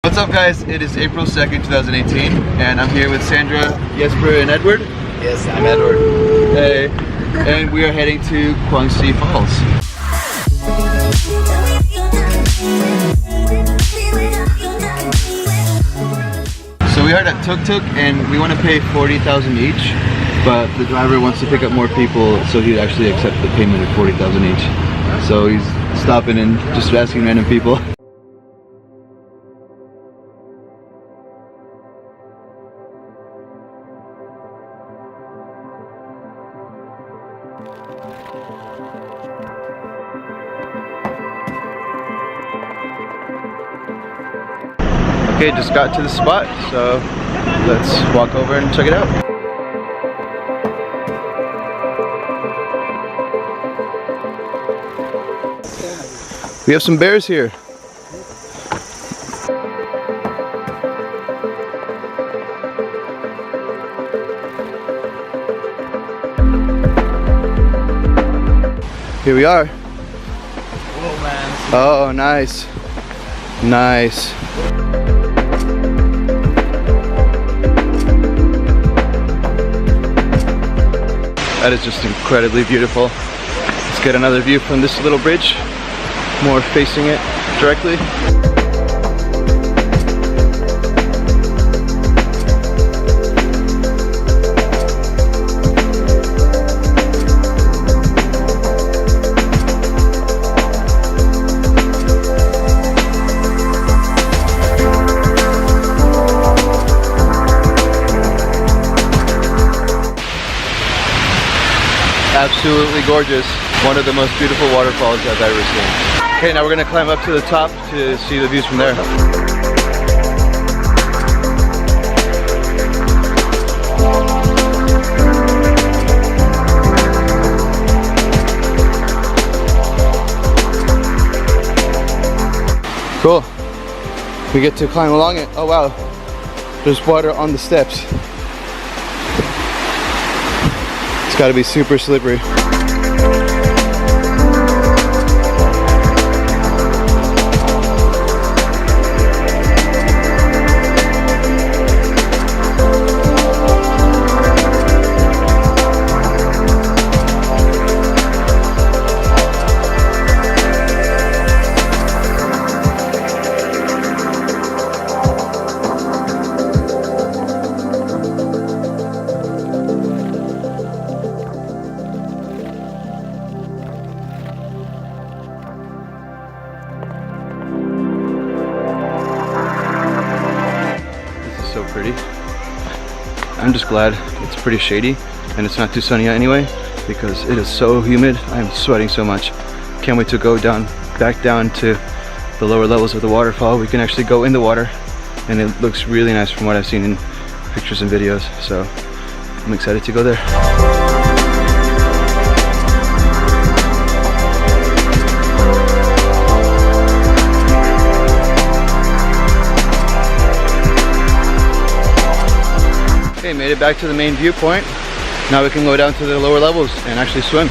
What's up guys, it is April 2nd, 2018 and I'm here with Sandra, Jesper and Edward. Yes, I'm Edward. Hey, and we are heading to Kuang Si Falls. So we hired a tuk-tuk and we want to pay 40,000 each, but the driver wants to pick up more people, so he'd actually accept the payment of 40,000 each. So he's stopping and just asking random people. Okay, just got to the spot, so let's walk over and check it out. We have some bears here. Here we are. Whoa, man. Oh, nice. Nice. That is just incredibly beautiful. Let's get another view from this little bridge, more facing it directly. Absolutely gorgeous. One of the most beautiful waterfalls I've ever seen. Okay, now we're gonna climb up to the top to see the views from there. Cool. We get to climb along it. Oh wow. There's water on the steps. It's gotta be super slippery. So pretty. I'm just glad it's pretty shady and it's not too sunny anyway, because it is so humid. I'm sweating so much. Can't wait to go back down to the lower levels of the waterfall. We can actually go in the water and it looks really nice from what I've seen in pictures and videos, so I'm excited to go there. Okay, made it back to the main viewpoint. Now we can go down to the lower levels and actually swim.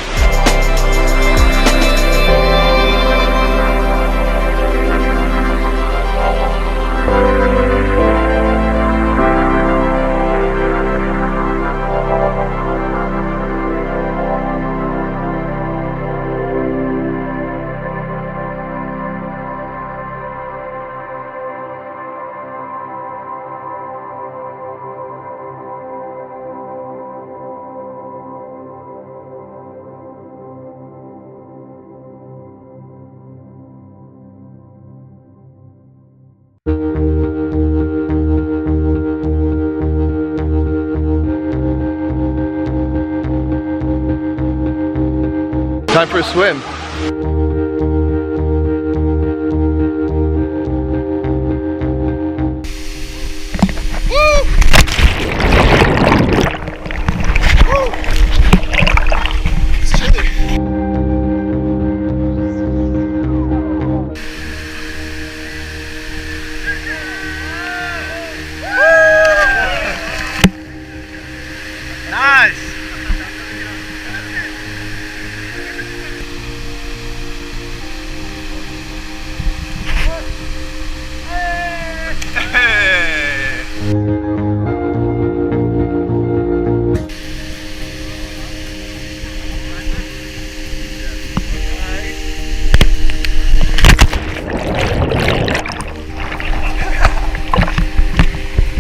Time for a swim.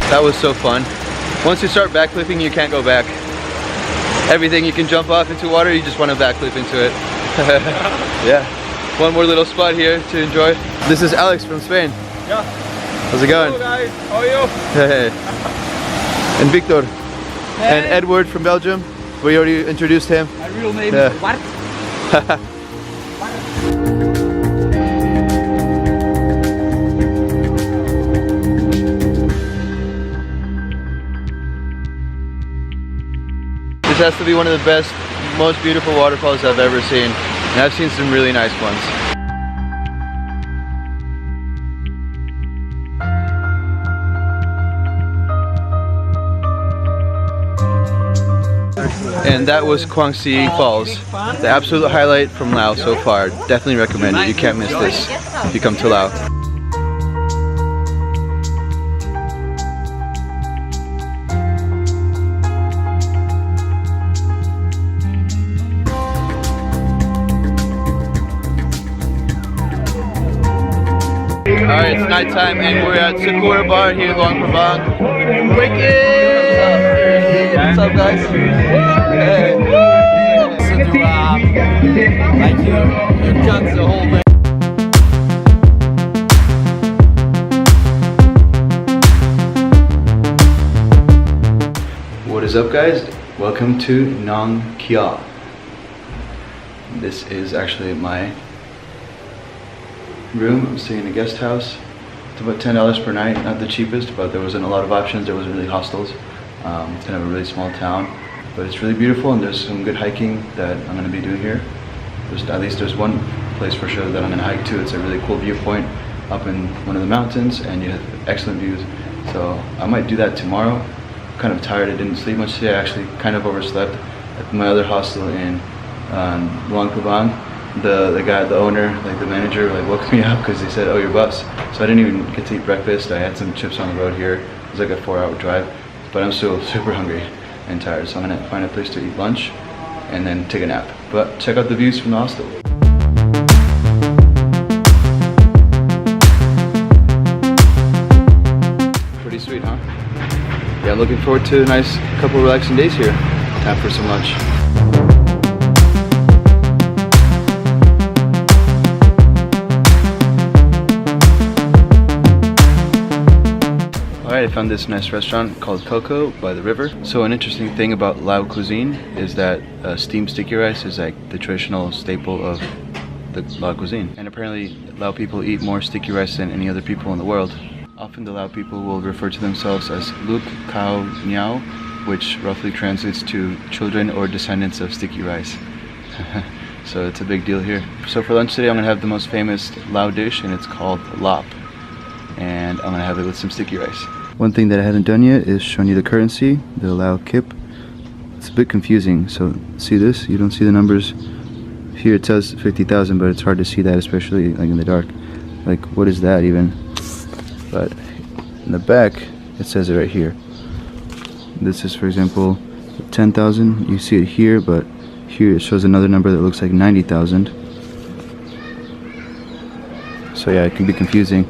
That was so fun. Once you start backflipping, you can't go back. Everything you can jump off into water, you just want to backflip into it. Yeah. One more little spot here to enjoy. This is Alex from Spain. Yeah. How's it going? Hello guys, how are you? Hey. And Victor. And Edward from Belgium. We already introduced him. My real name Yeah. is Bart. This has to be one of the best, most beautiful waterfalls I've ever seen. And I've seen some really nice ones. And that was Kuang Si Falls. The absolute highlight from Laos so far. Definitely recommend it. You can't miss this if you come to Laos. Alright, it's nighttime and we're at Sakura Bar here in Luang Prabang. Wicked! What's up, guys? Hey. Listen to like you guns the whole way. What is up, guys? Welcome to Nong Khiaw. This is actually my room. I'm staying in a guest house. It's about $10 per night, not the cheapest, but there wasn't a lot of options. There wasn't really hostels. It's kind of a really small town, but it's really beautiful and there's some good hiking that I'm going to be doing here. At least there's one place for sure that I'm going to hike to. It's a really cool viewpoint up in one of the mountains and you have excellent views. So I might do that tomorrow. I'm kind of tired. I didn't sleep much today. I actually kind of overslept at my other hostel in Luang Prabang. The owner, like the manager, like woke me up because he said, "Oh, your bus." So I didn't even get to eat breakfast. I had some chips on the road here. It was like a 4-hour drive, but I'm still super hungry and tired. So I'm gonna find a place to eat lunch and then take a nap. But check out the views from the hostel. Pretty sweet, huh? Yeah, looking forward to a nice couple relaxing days here. Time for some lunch. I found this nice restaurant called Coco by the river. So an interesting thing about Lao cuisine is that steamed sticky rice is like the traditional staple of the Lao cuisine. And apparently Lao people eat more sticky rice than any other people in the world. Often the Lao people will refer to themselves as Luang Prabang, which roughly translates to children or descendants of sticky rice. So it's a big deal here. So for lunch today I'm gonna have the most famous Lao dish and it's called lap. And I'm gonna have it with some sticky rice. One thing that I haven't done yet is shown you the currency, the Laotian Kip. It's a bit confusing, so see this? You don't see the numbers. Here it says 50,000, but it's hard to see that, especially like in the dark. Like, what is that even? But in the back, it says it right here. This is, for example, 10,000. You see it here, but here it shows another number that looks like 90,000. So yeah, it can be confusing.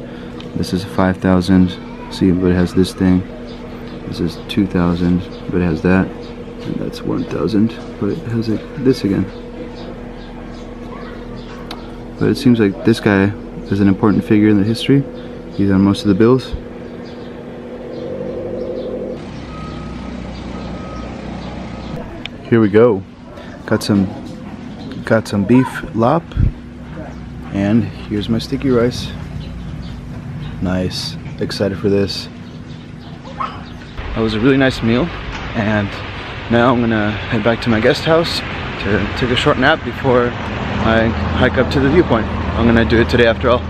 This is 5,000. See, but it has this thing. This is 2,000, but it has that. And that's 1,000, but it has like this again. But it seems like this guy is an important figure in the history. He's on most of the bills. Here we go. Got some beef lap, and here's my sticky rice. Nice. Excited for this. That was a really nice meal, and now I'm gonna head back to my guest house to take a short nap before I hike up to the viewpoint. I'm gonna do it today after all,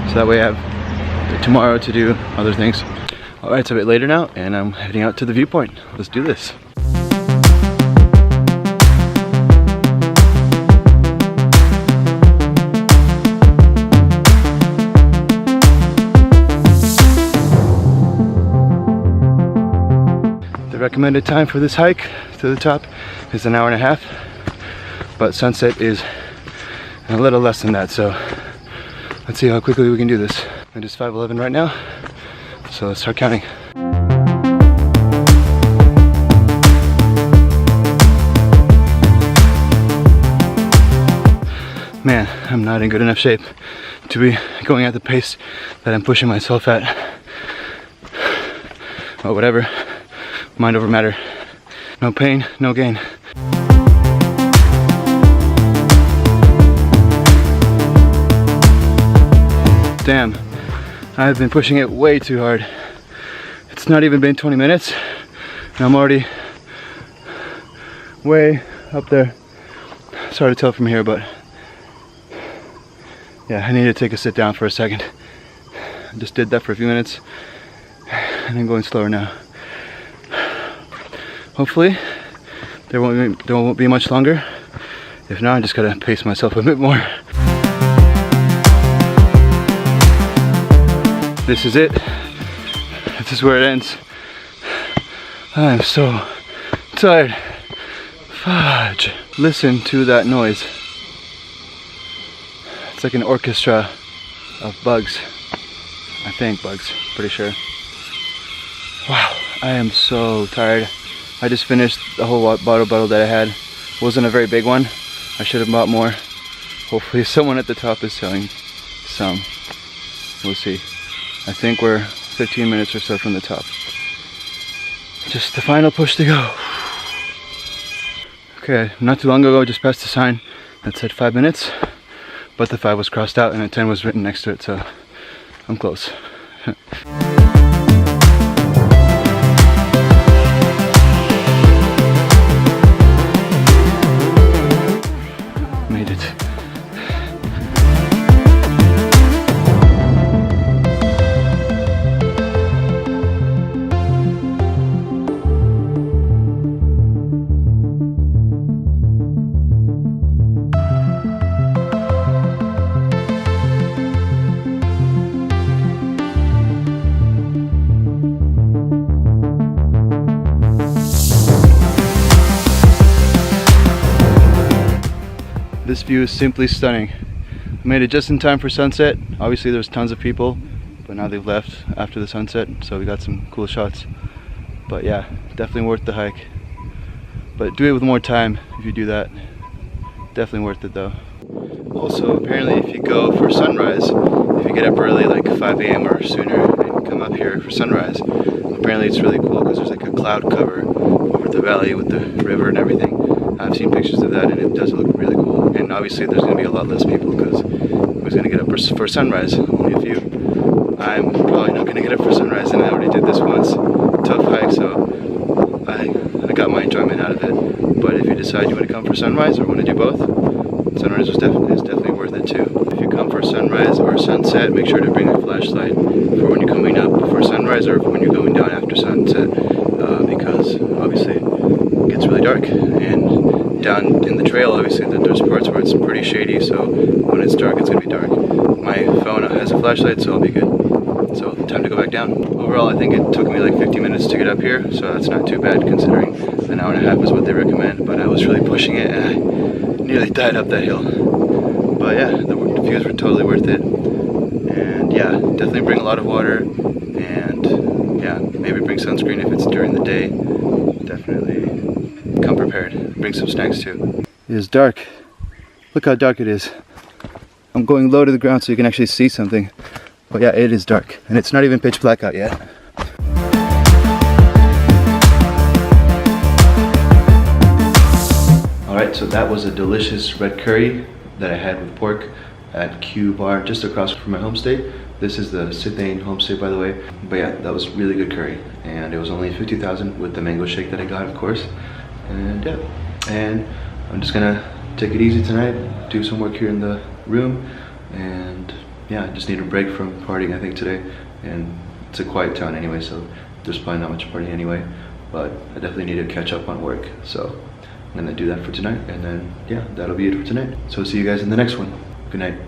so that way I have tomorrow to do other things. Alright, it's a bit later now and I'm heading out to the viewpoint. Let's do this. The recommended time for this hike to the top is 1.5 hours, but sunset is a little less than that, so let's see how quickly we can do this. It is 5:11 right now, so let's start counting. Man, I'm not in good enough shape to be going at the pace that I'm pushing myself at. But whatever, mind over matter. No pain, no gain. Damn, I've been pushing it way too hard. It's not even been 20 minutes, and I'm already way up there. It's hard to tell from here, but yeah, I need to take a sit down for a second. I just did that for a few minutes, and I'm going slower now. Hopefully, there won't be much longer. If not, I just gotta pace myself a bit more. This is it. This is where it ends. I'm so tired. Fudge. Listen to that noise. It's like an orchestra of bugs. I think bugs, pretty sure. Wow, I am so tired. I just finished the whole water bottle that I had. It wasn't a very big one. I should have bought more. Hopefully someone at the top is selling some. We'll see. I think we're 15 minutes or so from the top. Just the final push to go. Okay, not too long ago I just passed a sign that said 5 minutes, but the 5 was crossed out and a 10 was written next to it, so I'm close. Made it. This view is simply stunning. I made it just in time for sunset. Obviously there's tons of people, but now they've left after the sunset, so we got some cool shots. But yeah, definitely worth the hike. But do it with more time if you do that. Definitely worth it though. Also, apparently if you go for sunrise, if you get up early like 5 a.m. or sooner and come up here for sunrise, apparently it's really cool because there's like a cloud cover over the valley with the river and everything. I've seen pictures of that and it does look really cool. And obviously there's going to be a lot less people because who's going to get up for sunrise? Only a few. I'm probably not going to get up for sunrise, and I already did this once. Tough hike, so I got my enjoyment out of it. But if you decide you want to come for sunrise or want to do both, sunrise is definitely worth it too. If you come for sunrise or sunset, make sure to bring a flashlight for when you're coming up before sunrise or when you're going down after sunset, because obviously it gets really dark, and down in the trail obviously there's parts where it's pretty shady, so when it's dark it's going to be dark. My phone has a flashlight, so I'll be good. So time to go back down. Overall I think it took me like 50 minutes to get up here, so that's not too bad considering an hour and a half is what they recommend, but I was really pushing it and I nearly died up that hill. But yeah, the views were totally worth it, and yeah, definitely bring a lot of water, and yeah, maybe bring sunscreen if it's during the day. Definitely come prepared. Bring some snacks too. It is dark. Look how dark it is. I'm going low to the ground so you can actually see something. But yeah, it is dark, and it's not even pitch black out yet. Alright, so that was a delicious red curry that I had with pork at Q Bar just across from my homestay. This is the Sithane homestay, by the way. But yeah, that was really good curry, and it was only 50,000 with the mango shake that I got, of course. And yeah, and I'm just gonna take it easy tonight, do some work here in the room, and yeah, I just need a break from partying I think today, and it's a quiet town anyway, so there's probably not much partying anyway, but I definitely need to catch up on work, so I'm gonna do that for tonight, and then yeah, that'll be it for tonight. So see you guys in the next one. Good night.